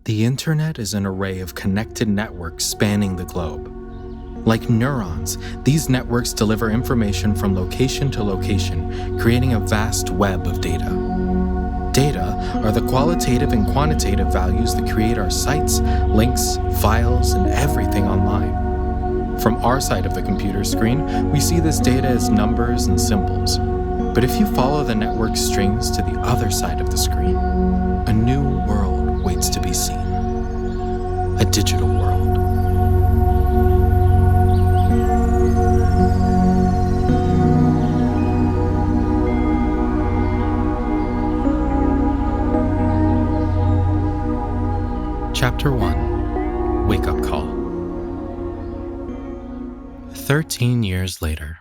The internet is an array of connected networks spanning the globe. Like neurons, these networks deliver information from location to location, creating a vast web of data. Data are the qualitative and quantitative values that create our sites, links, files, and everything online. From our side of the computer screen, we see this data as numbers and symbols. But if you follow the network strings to the other side of the screen, a new world waits to be seen. A digital world. Chapter 1. Wake-up Call. 13 years later.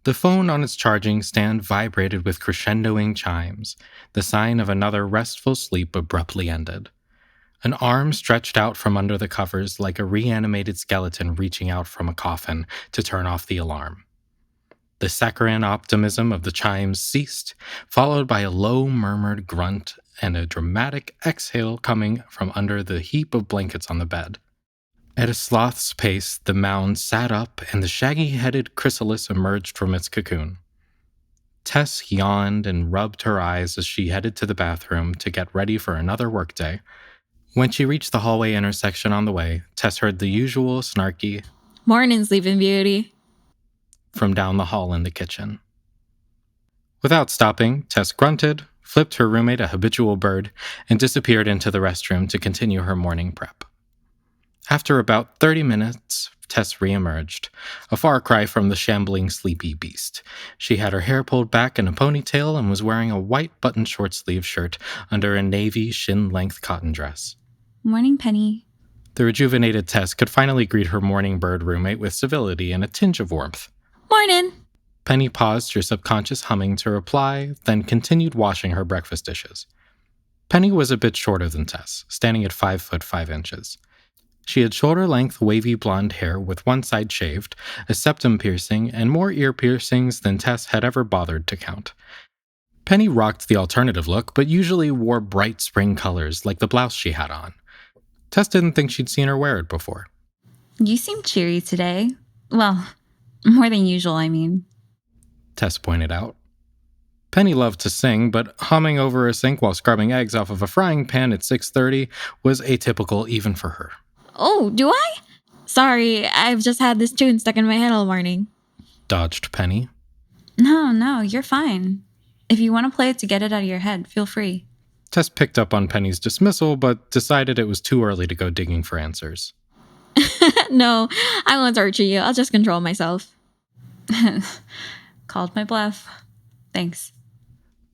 The phone on its charging stand vibrated with crescendoing chimes, the sign of another restful sleep abruptly ended. An arm stretched out from under the covers like a reanimated skeleton reaching out from a coffin to turn off the alarm. The saccharine optimism of the chimes ceased, followed by a low murmured grunt and a dramatic exhale coming from under the heap of blankets on the bed. At a sloth's pace, the mound sat up and the shaggy-headed chrysalis emerged from its cocoon. Tess yawned and rubbed her eyes as she headed to the bathroom to get ready for another workday. When she reached the hallway intersection on the way, Tess heard the usual snarky, "Morning, Sleeping Beauty," from down the hall in the kitchen. Without stopping, Tess grunted, flipped her roommate a habitual bird, and disappeared into the restroom to continue her morning prep. After about 30 minutes, Tess reemerged, a far cry from the shambling sleepy beast. She had her hair pulled back in a ponytail and was wearing a white button short-sleeve shirt under a navy shin-length cotton dress. "Morning, Penny." The rejuvenated Tess could finally greet her morning bird roommate with civility and a tinge of warmth. "Morning." Penny paused her subconscious humming to reply, then continued washing her breakfast dishes. Penny was a bit shorter than Tess, standing at 5 foot 5 inches. She had shoulder-length wavy blonde hair with one side shaved, a septum piercing, and more ear piercings than Tess had ever bothered to count. Penny rocked the alternative look, but usually wore bright spring colors like the blouse she had on. Tess didn't think she'd seen her wear it before. "You seem cheery today. Well, more than usual, I mean," Tess pointed out. Penny loved to sing, but humming over a sink while scrubbing eggs off of a frying pan at 6:30 was atypical even for her. "Oh, do I? Sorry, I've just had this tune stuck in my head all morning." Dodged Penny. No, you're fine. If you want to play it to get it out of your head, feel free." Tess picked up on Penny's dismissal, but decided it was too early to go digging for answers. "No, I won't torture you. I'll just control myself." Called my bluff. Thanks.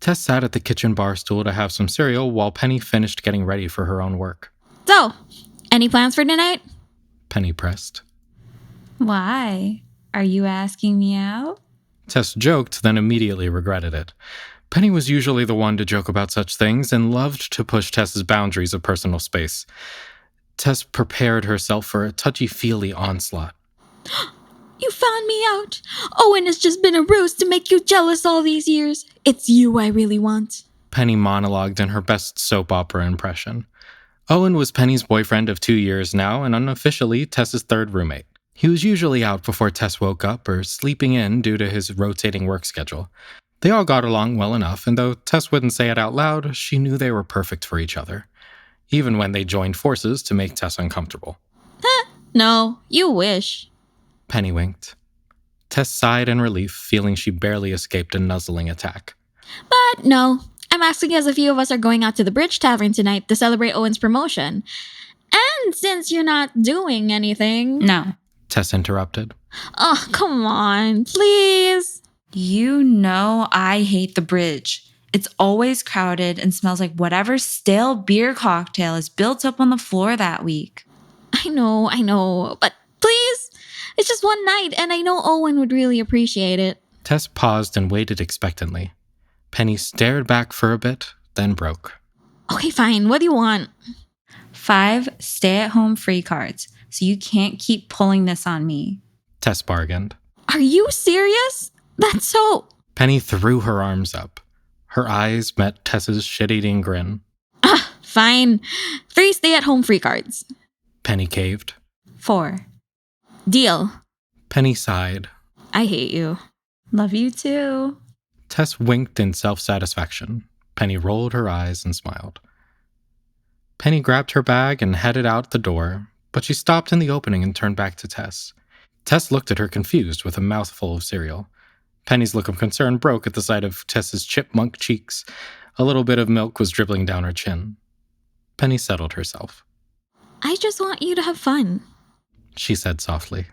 Tess sat at the kitchen bar stool to have some cereal while Penny finished getting ready for her own work. "So, any plans for tonight?" Penny pressed. "Why? Are you asking me out?" Tess joked, then immediately regretted it. Penny was usually the one to joke about such things and loved to push Tess's boundaries of personal space. Tess prepared herself for a touchy-feely onslaught. "You found me out. Owen has just been a ruse to make you jealous all these years. It's you I really want." Penny monologued in her best soap opera impression. Owen was Penny's boyfriend of 2 years now and unofficially Tess's third roommate. He was usually out before Tess woke up or sleeping in due to his rotating work schedule. They all got along well enough, and though Tess wouldn't say it out loud, she knew they were perfect for each other, even when they joined forces to make Tess uncomfortable. "No, you wish." Penny winked. Tess sighed in relief, feeling she barely escaped a nuzzling attack. "But no, I'm asking as a few of us are going out to the Bridge Tavern tonight to celebrate Owen's promotion. And since you're not doing anything..." "No," Tess interrupted. "Oh, come on, please." "You know I hate the Bridge. It's always crowded and smells like whatever stale beer cocktail is built up on the floor that week." I know, but please. It's just one night, and I know Owen would really appreciate it." Tess paused and waited expectantly. Penny stared back for a bit, then broke. "Okay, fine. What do you want?" 5 stay-at-home free cards, so you can't keep pulling this on me." Tess bargained. "Are you serious? That's so..." Penny threw her arms up. Her eyes met Tess's shit-eating grin. Fine. 3 stay-at-home free cards. Penny caved. 4. Deal. Penny sighed. I hate you. Love you too. Tess winked in self-satisfaction. Penny rolled her eyes and smiled. Penny grabbed her bag and headed out the door, but she stopped in the opening and turned back to Tess. Tess looked at her confused with a mouthful of cereal. Penny's look of concern broke at the sight of Tess's chipmunk cheeks. A little bit of milk was dribbling down her chin. Penny settled herself. I just want you to have fun, she said softly.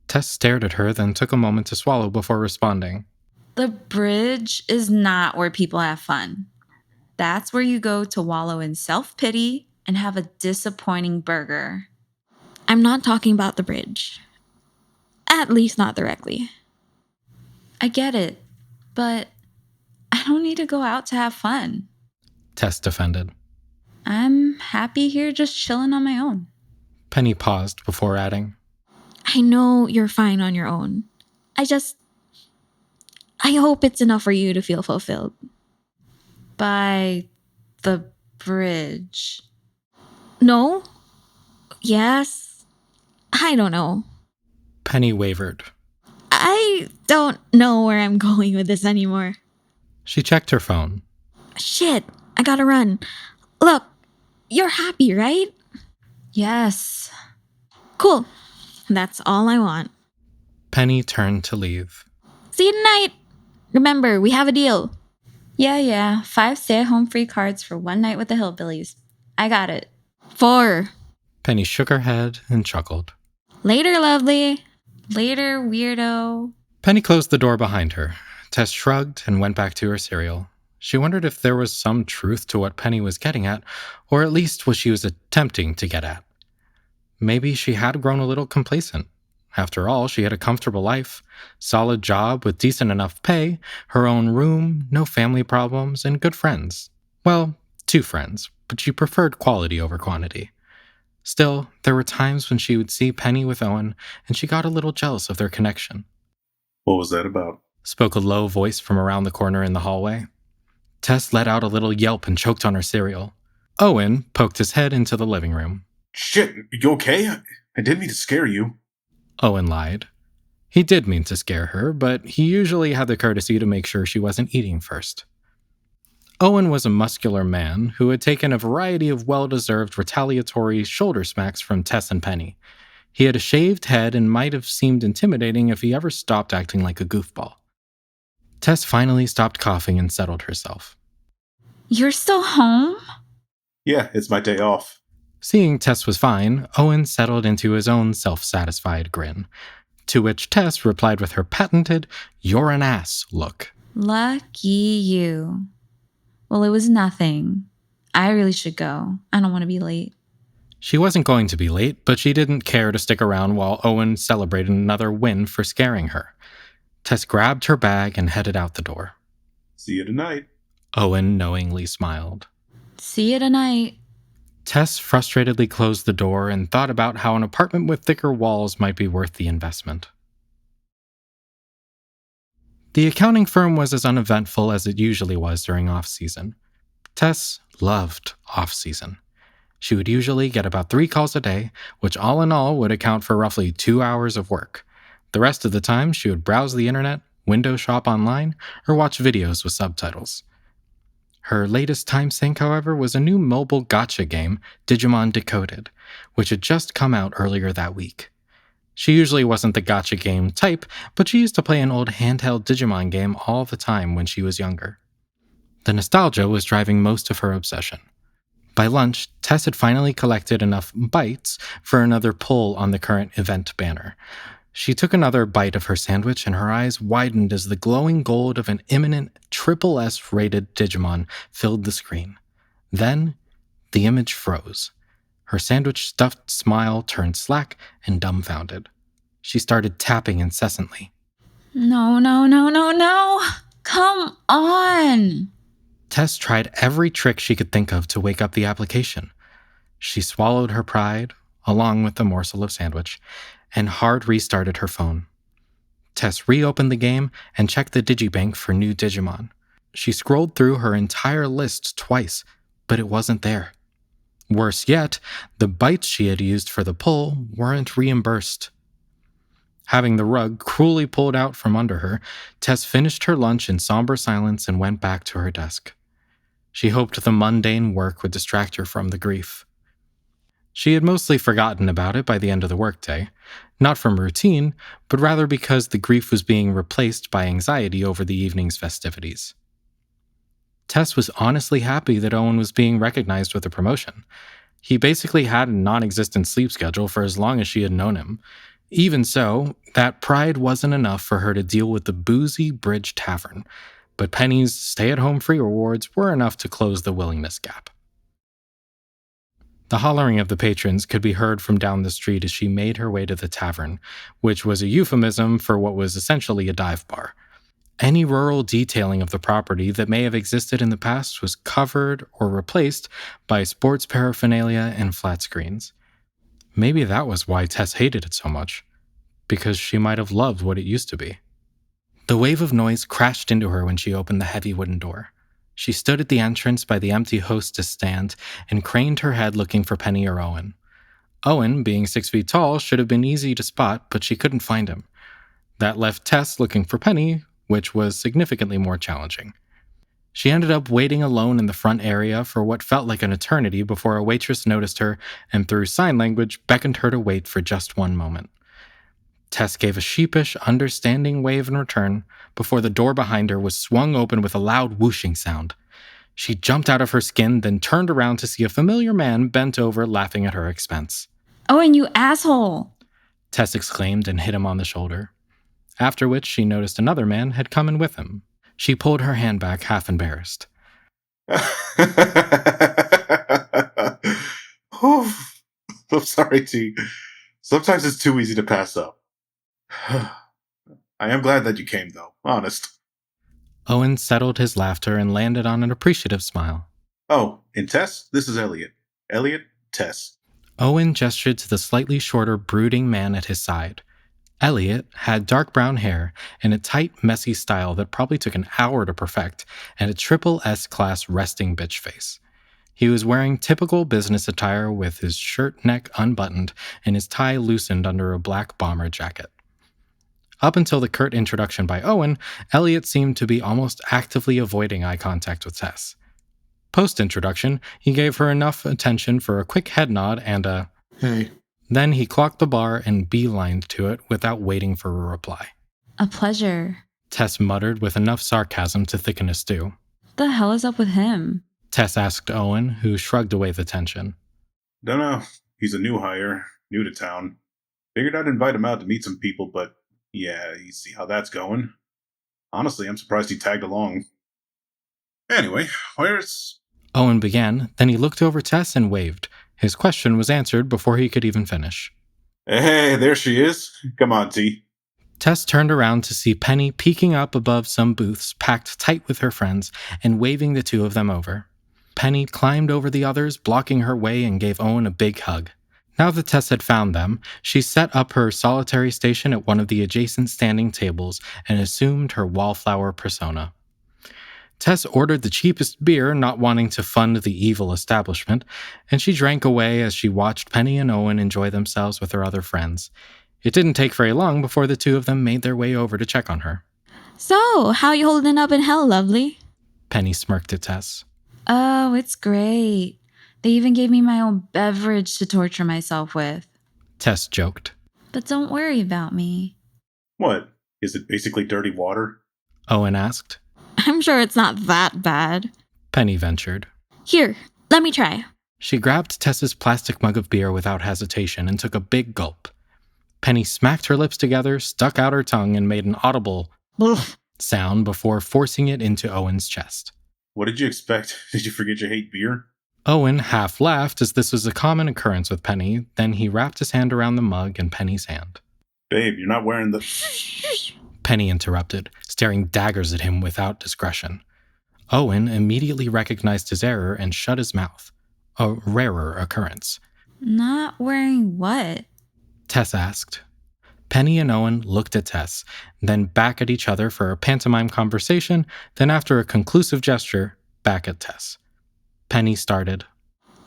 Tess stared at her, then took a moment to swallow before responding. The bridge is not where people have fun. That's where you go to wallow in self-pity and have a disappointing burger. I'm not talking about the bridge. At least not directly. I get it, but I don't need to go out to have fun. Tess defended. I'm happy here just chilling on my own. Penny paused before adding, I know you're fine on your own. I hope it's enough for you to feel fulfilled. By the bridge. No? Yes? I don't know. Penny wavered. I don't know where I'm going with this anymore. She checked her phone. Shit, I gotta run. Look, you're happy, right? Yes. Cool. That's all I want. Penny turned to leave. See you tonight. Remember, we have a deal. Yeah. 5 stay-at-home free cards for one night with the Hillbillies. I got it. 4. Penny shook her head and chuckled. Later, lovely. Later, weirdo. Penny closed the door behind her. Tess shrugged and went back to her cereal. She wondered if there was some truth to what Penny was getting at, or at least what she was attempting to get at. Maybe she had grown a little complacent. After all, she had a comfortable life, solid job with decent enough pay, her own room, no family problems, and good friends. Well, 2 friends, but she preferred quality over quantity. Still, there were times when she would see Penny with Owen, and she got a little jealous of their connection. What was that about? Spoke a low voice from around the corner in the hallway. Tess let out a little yelp and choked on her cereal. Owen poked his head into the living room. Shit, you okay? I didn't mean to scare you. Owen lied. He did mean to scare her, but he usually had the courtesy to make sure she wasn't eating first. Owen was a muscular man who had taken a variety of well-deserved retaliatory shoulder smacks from Tess and Penny. He had a shaved head and might have seemed intimidating if he ever stopped acting like a goofball. Tess finally stopped coughing and settled herself. You're still home? Yeah, it's my day off. Seeing Tess was fine, Owen settled into his own self-satisfied grin, to which Tess replied with her patented, "You're an ass" look. Lucky you. Well, it was nothing. I really should go. I don't want to be late. She wasn't going to be late, but she didn't care to stick around while Owen celebrated another win for scaring her. Tess grabbed her bag and headed out the door. See you tonight. Owen knowingly smiled. See you tonight. Tess frustratedly closed the door and thought about how an apartment with thicker walls might be worth the investment. The accounting firm was as uneventful as it usually was during off-season. Tess loved off-season. She would usually get about 3 calls a day, which all in all would account for roughly 2 hours of work. The rest of the time, she would browse the internet, window shop online, or watch videos with subtitles. Her latest time sink, however, was a new mobile gacha game, Digimon Decoded, which had just come out earlier that week. She usually wasn't the gacha game type, but she used to play an old handheld Digimon game all the time when she was younger. The nostalgia was driving most of her obsession. By lunch, Tess had finally collected enough bites for another pull on the current event banner. She took another bite of her sandwich and her eyes widened as the glowing gold of an imminent SSS rated Digimon filled the screen. Then, the image froze. Her sandwich-stuffed smile turned slack and dumbfounded. She started tapping incessantly. No. Come on. Tess tried every trick she could think of to wake up the application. She swallowed her pride, along with the morsel of sandwich, and hard restarted her phone. Tess reopened the game and checked the digibank for new Digimon. She scrolled through her entire list twice, but it wasn't there. Worse yet, the bites she had used for the pull weren't reimbursed. Having the rug cruelly pulled out from under her, Tess finished her lunch in somber silence and went back to her desk. She hoped the mundane work would distract her from the grief. She had mostly forgotten about it by the end of the workday, not from routine, but rather because the grief was being replaced by anxiety over the evening's festivities. Tess was honestly happy that Owen was being recognized with a promotion. He basically had a non-existent sleep schedule for as long as she had known him. Even so, that pride wasn't enough for her to deal with the boozy Bridge Tavern, but Penny's stay-at-home free rewards were enough to close the willingness gap. The hollering of the patrons could be heard from down the street as she made her way to the tavern, which was a euphemism for what was essentially a dive bar. Any rural detailing of the property that may have existed in the past was covered or replaced by sports paraphernalia and flat screens. Maybe that was why Tess hated it so much, because she might have loved what it used to be. The wave of noise crashed into her when she opened the heavy wooden door. She stood at the entrance by the empty hostess stand and craned her head looking for Penny or Owen. Owen, being 6 feet tall, should have been easy to spot, but she couldn't find him. That left Tess looking for Penny, which was significantly more challenging. She ended up waiting alone in the front area for what felt like an eternity before a waitress noticed her and through sign language beckoned her to wait for just one moment. Tess gave a sheepish, understanding wave in return before the door behind her was swung open with a loud whooshing sound. She jumped out of her skin, then turned around to see a familiar man bent over laughing at her expense. Owen, you asshole! Tess exclaimed and hit him on the shoulder. After which she noticed another man had come in with him. She pulled her hand back, half embarrassed. I'm sorry, T. Sometimes it's too easy to pass up. I am glad that you came, though. Honest. Owen settled his laughter and landed on an appreciative smile. Oh, and Tess, this is Elliot. Elliot, Tess. Owen gestured to the slightly shorter, brooding man at his side. Elliot had dark brown hair and a tight, messy style that probably took an hour to perfect, and a triple S-class resting bitch face. He was wearing typical business attire with his shirt neck unbuttoned and his tie loosened under a black bomber jacket. Up until the curt introduction by Owen, Elliot seemed to be almost actively avoiding eye contact with Tess. Post-introduction, he gave her enough attention for a quick head nod and a, "Hey." Then he clocked the bar and beelined to it without waiting for a reply. A pleasure. Tess muttered with enough sarcasm to thicken a stew. The hell is up with him? Tess asked Owen, who shrugged away the tension. Dunno. He's a new hire, new to town. Figured I'd invite him out to meet some people, but yeah, you see how that's going. Honestly, I'm surprised he tagged along. Anyway, where's... Owen began, then he looked over Tess and waved. His question was answered before he could even finish. Hey, there she is. Come on, T. Tess turned around to see Penny peeking up above some booths packed tight with her friends and waving the two of them over. Penny climbed over the others, blocking her way, and gave Owen a big hug. Now that Tess had found them, she set up her solitary station at one of the adjacent standing tables and assumed her wallflower persona. Tess ordered the cheapest beer, not wanting to fund the evil establishment, and she drank away as she watched Penny and Owen enjoy themselves with her other friends. It didn't take very long before the two of them made their way over to check on her. So, how you holding up in hell, lovely? Penny smirked at Tess. Oh, it's great. They even gave me my own beverage to torture myself with. Tess joked. But don't worry about me. What? Is it basically dirty water? Owen asked. I'm sure it's not that bad. Penny ventured. Here, let me try. She grabbed Tess's plastic mug of beer without hesitation and took a big gulp. Penny smacked her lips together, stuck out her tongue, and made an audible sound before forcing it into Owen's chest. What did you expect? Did you forget you hate beer? Owen half laughed as this was a common occurrence with Penny, then he wrapped his hand around the mug and Penny's hand. Babe, you're not wearing the... Penny interrupted, staring daggers at him without discretion. Owen immediately recognized his error and shut his mouth. A rarer occurrence. Not wearing what? Tess asked. Penny and Owen looked at Tess, then back at each other for a pantomime conversation, then after a conclusive gesture, back at Tess. Penny started.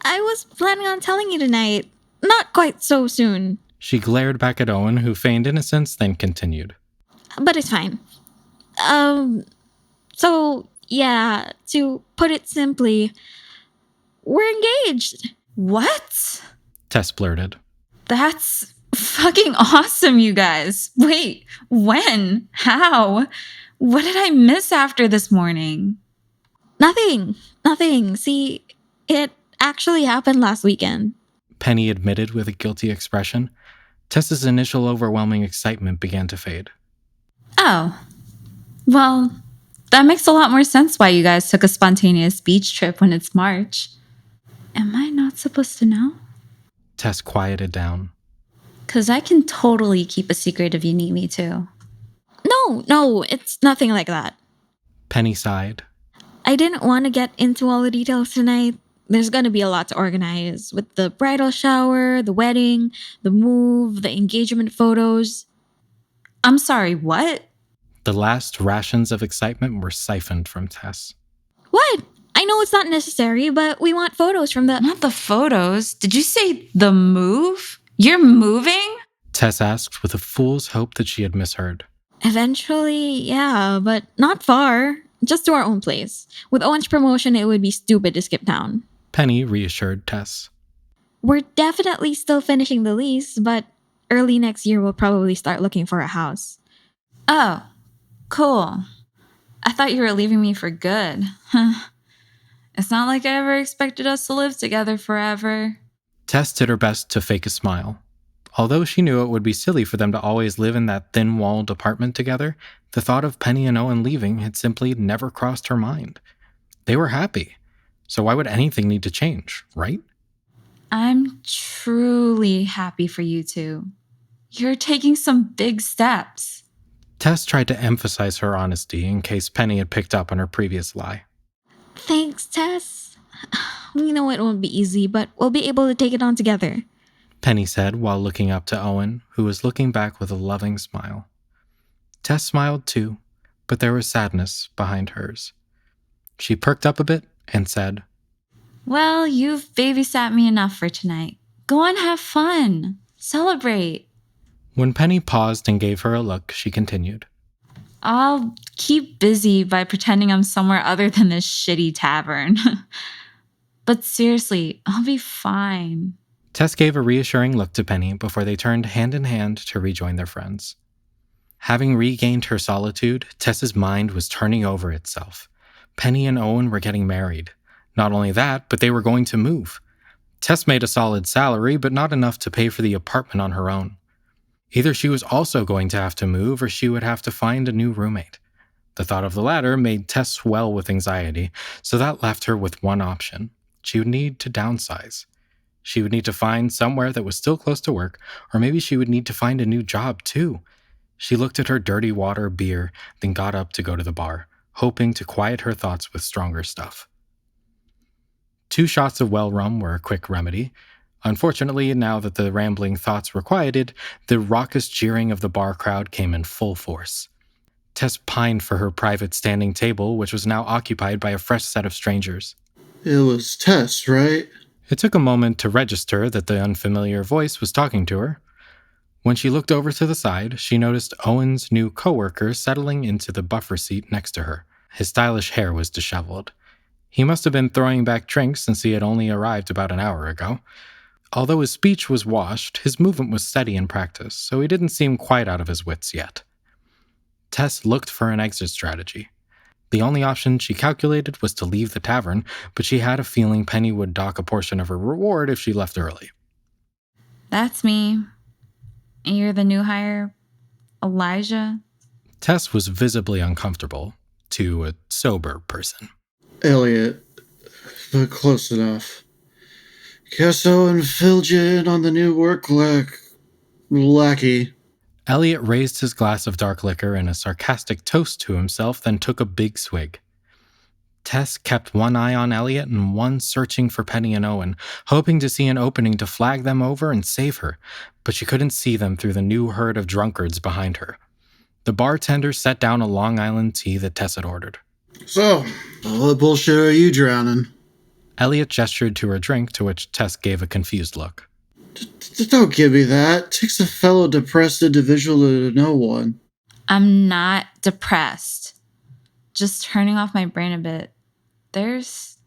I was planning on telling you tonight. Not quite so soon. She glared back at Owen, who feigned innocence, then continued. But it's fine. So, yeah, to put it simply, we're engaged. What? Tess blurted. That's fucking awesome, you guys. Wait, when? How? What did I miss after this morning? Nothing. See, it actually happened last weekend. Penny admitted with a guilty expression. Tess's initial overwhelming excitement began to fade. Oh. Well, that makes a lot more sense why you guys took a spontaneous beach trip when it's March. Am I not supposed to know? Tess quieted down. 'Cause I can totally keep a secret if you need me to. No, it's nothing like that. Penny sighed. I didn't want to get into all the details tonight. There's gonna be a lot to organize with the bridal shower, the wedding, the move, the engagement photos. I'm sorry, what? The last rations of excitement were siphoned from Tess. What? I know it's not necessary, but we want photos from the... Not the photos. Did you say the move? You're moving? Tess asked with a fool's hope that she had misheard. Eventually, yeah, but not far. Just to our own place. With Owen's promotion, it would be stupid to skip town. Penny reassured Tess. We're definitely still finishing the lease, but early next year we'll probably start looking for a house. Oh, cool. I thought you were leaving me for good. It's not like I ever expected us to live together forever. Tess did her best to fake a smile. Although she knew it would be silly for them to always live in that thin-walled apartment together, the thought of Penny and Owen leaving had simply never crossed her mind. They were happy, so why would anything need to change, right? I'm truly happy for you two. You're taking some big steps. Tess tried to emphasize her honesty in case Penny had picked up on her previous lie. Thanks, Tess. We know it won't be easy, but we'll be able to take it on together. Penny said while looking up to Owen, who was looking back with a loving smile. Tess smiled too, but there was sadness behind hers. She perked up a bit and said, Well, you've babysat me enough for tonight. Go on, have fun. Celebrate. When Penny paused and gave her a look, she continued. I'll keep busy by pretending I'm somewhere other than this shitty tavern. But seriously, I'll be fine. Tess gave a reassuring look to Penny before they turned hand in hand to rejoin their friends. Having regained her solitude, Tess's mind was turning over itself. Penny and Owen were getting married. Not only that, but they were going to move. Tess made a solid salary, but not enough to pay for the apartment on her own. Either she was also going to have to move, or she would have to find a new roommate. The thought of the latter made Tess swell with anxiety, so that left her with one option. She would need to downsize. She would need to find somewhere that was still close to work, or maybe she would need to find a new job too. She looked at her dirty water beer, then got up to go to the bar, hoping to quiet her thoughts with stronger stuff. 2 shots of well rum were a quick remedy. Unfortunately, now that the rambling thoughts were quieted, the raucous jeering of the bar crowd came in full force. Tess pined for her private standing table, which was now occupied by a fresh set of strangers. It was Tess, right? It took a moment to register that the unfamiliar voice was talking to her. When she looked over to the side, she noticed Owen's new coworker settling into the buffer seat next to her. His stylish hair was disheveled. He must have been throwing back drinks since he had only arrived about an hour ago. Although his speech was washed, his movement was steady in practice, so he didn't seem quite out of his wits yet. Tess looked for an exit strategy. The only option she calculated was to leave the tavern, but she had a feeling Penny would dock a portion of her reward if she left early. That's me. And you're the new hire, Elijah? Tess was visibly uncomfortable to a sober person. Elliot, but close enough. Guess Owen filled you in on the new work lackey. Elliot raised his glass of dark liquor in a sarcastic toast to himself, then took a big swig. Tess kept one eye on Elliot and one searching for Penny and Owen, hoping to see an opening to flag them over and save her, but she couldn't see them through the new herd of drunkards behind her. The bartender set down a Long Island tea that Tess had ordered. So, what bullshit are you drowning? Elliot gestured to her drink, to which Tess gave a confused look. Don't give me that. Takes a fellow depressed individual to know one. I'm not depressed. Just turning off my brain a bit. There's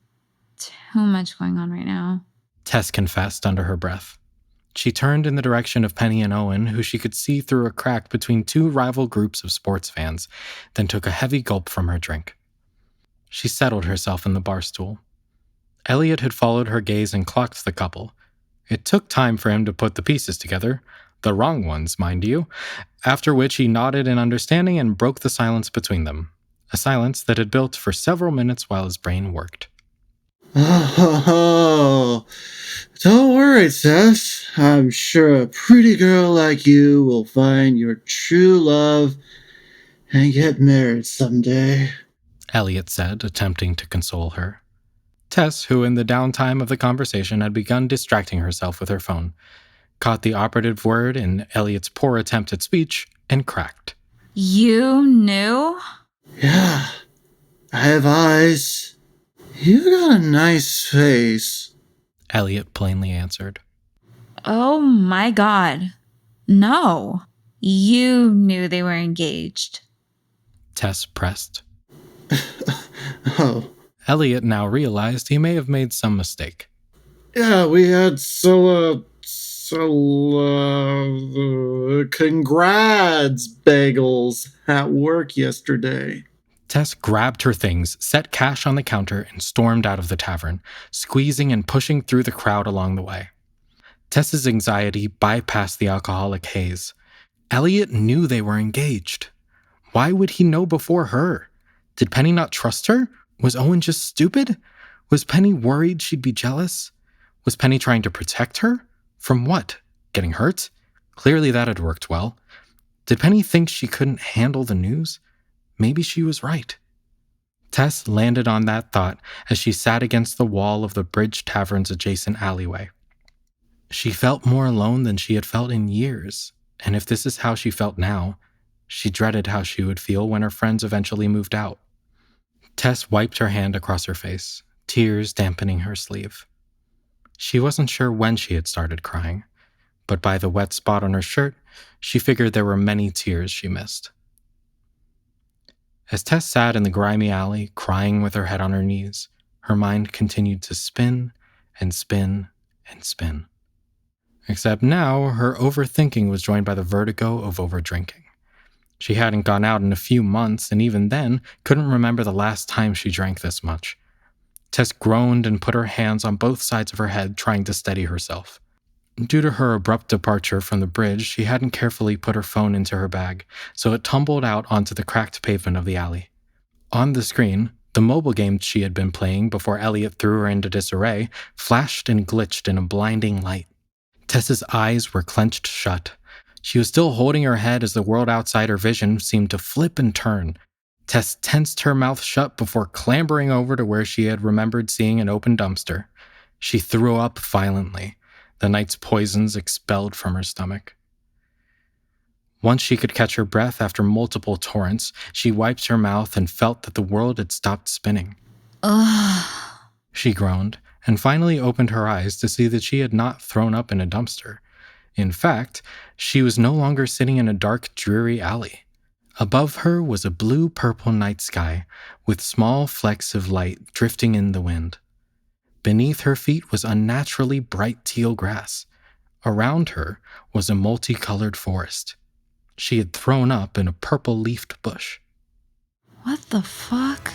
too much going on right now. Tess confessed under her breath. She turned in the direction of Penny and Owen, who she could see through a crack between two rival groups of sports fans, then took a heavy gulp from her drink. She settled herself in the bar stool. Elliot had followed her gaze and clocked the couple. It took time for him to put the pieces together, the wrong ones, mind you, after which he nodded in understanding and broke the silence between them, a silence that had built for several minutes while his brain worked. Oh, don't worry, Tess. I'm sure a pretty girl like you will find your true love and get married someday, Elliot said, attempting to console her. Tess, who in the downtime of the conversation had begun distracting herself with her phone, caught the operative word in Elliot's poor attempt at speech and cracked. You knew? Yeah, I have eyes. You got a nice face, Elliot plainly answered. Oh my god. No. You knew they were engaged. Tess pressed. Oh, Elliot now realized he may have made some mistake. yeah, we had congrats bagels at work yesterday. Tess grabbed her things, set cash on the counter, and stormed out of the tavern, squeezing and pushing through the crowd along the way. Tess's anxiety bypassed the alcoholic haze. Elliot knew they were engaged. Why would he know before her? Did Penny not trust her? Was Owen just stupid? Was Penny worried she'd be jealous? Was Penny trying to protect her? From what? Getting hurt? Clearly that had worked well. Did Penny think she couldn't handle the news? Maybe she was right. Tess landed on that thought as she sat against the wall of the Bridge Tavern's adjacent alleyway. She felt more alone than she had felt in years, and if this is how she felt now, she dreaded how she would feel when her friends eventually moved out. Tess wiped her hand across her face, tears dampening her sleeve. She wasn't sure when she had started crying, but by the wet spot on her shirt, she figured there were many tears she missed. As Tess sat in the grimy alley, crying with her head on her knees, her mind continued to spin and spin and spin. Except now, her overthinking was joined by the vertigo of overdrinking. She hadn't gone out in a few months, and even then, couldn't remember the last time she drank this much. Tess groaned and put her hands on both sides of her head, trying to steady herself. Due to her abrupt departure from the bridge, she hadn't carefully put her phone into her bag, so it tumbled out onto the cracked pavement of the alley. On the screen, the mobile game she had been playing before Elliot threw her into disarray flashed and glitched in a blinding light. Tess's eyes were clenched shut. She was still holding her head as the world outside her vision seemed to flip and turn. Tess tensed her mouth shut before clambering over to where she had remembered seeing an open dumpster. She threw up violently, the night's poisons expelled from her stomach. Once she could catch her breath after multiple torrents, she wiped her mouth and felt that the world had stopped spinning. Ugh. She groaned, and finally opened her eyes to see that she had not thrown up in a dumpster. In fact, she was no longer sitting in a dark, dreary alley. Above her was a blue-purple night sky, with small flecks of light drifting in the wind. Beneath her feet was unnaturally bright teal grass. Around her was a multicolored forest. She had thrown up in a purple-leafed bush. What the fuck?